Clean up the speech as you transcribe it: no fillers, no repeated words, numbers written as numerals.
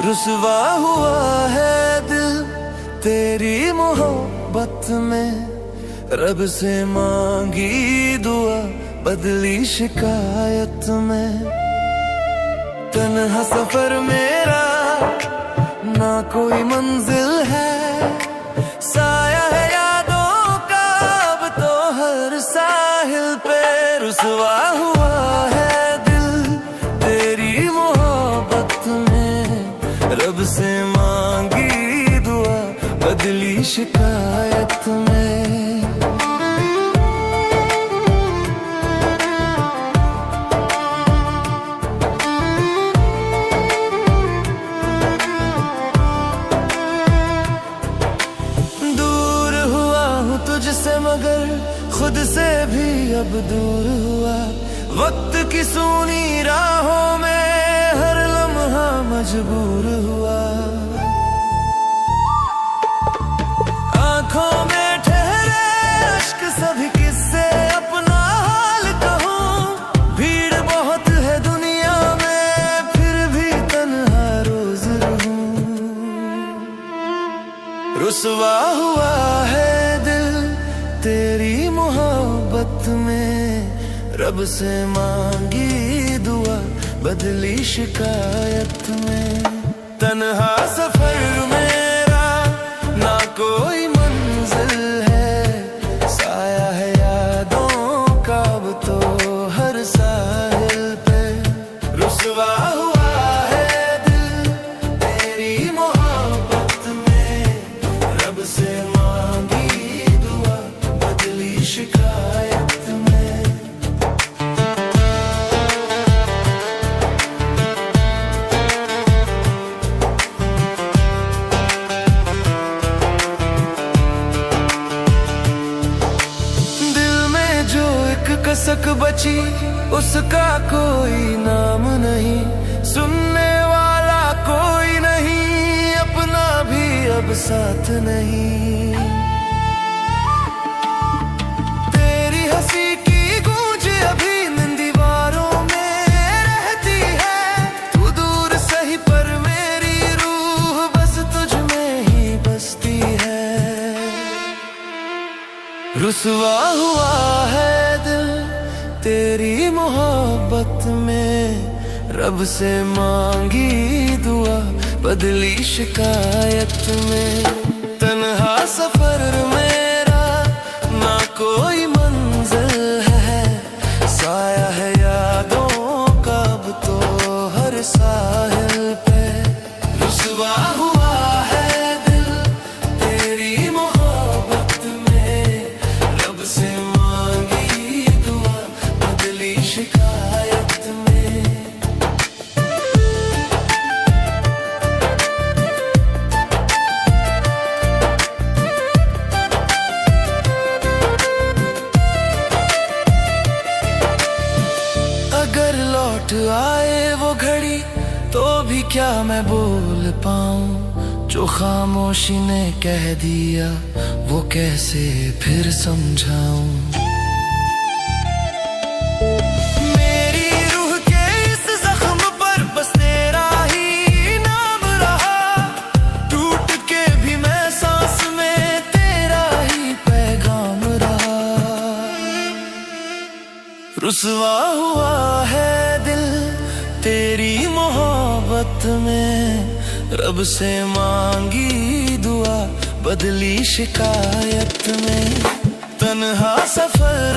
रुसवा हुआ है दिल तेरी मोहब्बत में, रब से मांगी दुआ बदली शिकायत में। तन्हा सफर मेरा ना कोई मंजिल है, साया है यादों का अब तो हर साहिल पे। रुसवा हुआ है दिल तेरी मोहब्बत में, रब से मांगी दुआ बदली शिकायत में। तुझसे मगर खुद से भी अब दूर हुआ, वक्त की सूनी राहों में हर लम्हा मजबूर हुआ। आंखों में ठहरे अश्क सभी किससे अपना हाल कहूं, भीड़ बहुत है दुनिया में फिर भी तन्हा रोज रहूं। रुसवा हुआ है तेरी मोहब्बत में, रब से मांगी दुआ बदली शिकायत में। तन्हा सफर मेरा ना कोई मंजिल है, साया है यादों का अब तो हर साहिल पे। रुसवा हुआ है दिल तेरी मोहब्बत में, रब से शिकायत में। दिल में जो एक कसक बची उसका कोई नाम नहीं, सुनने वाला कोई नहीं, अपना भी अब साथ नहीं। रुसवा हुआ है दिल तेरी मोहब्बत में, रब से मांगी दुआ बदली शिकायत में। तन्हा सफर मेरा ना कोई मंजिल है, साया है यादों का अब तो हर साहिल पे। रुसवा हुआ है दिल तेरी मोहब्बत में, रब से मांगी दुआ बदली शिकायत में। अगर लौट आए वो घड़ी तो भी क्या मैं बोल पाऊं, जो खामोशी ने कह दिया वो कैसे फिर समझाऊं। मेरी रूह के इस जख्म पर बस तेरा ही नाम रहा, टूट के भी मैं सांस में तेरा ही पैगाम रहा। रुसवा हुआ है दिल तेरी मोहब्बत में, रब से मांगी दुआ बदली शिकायत में। तन्हा सफर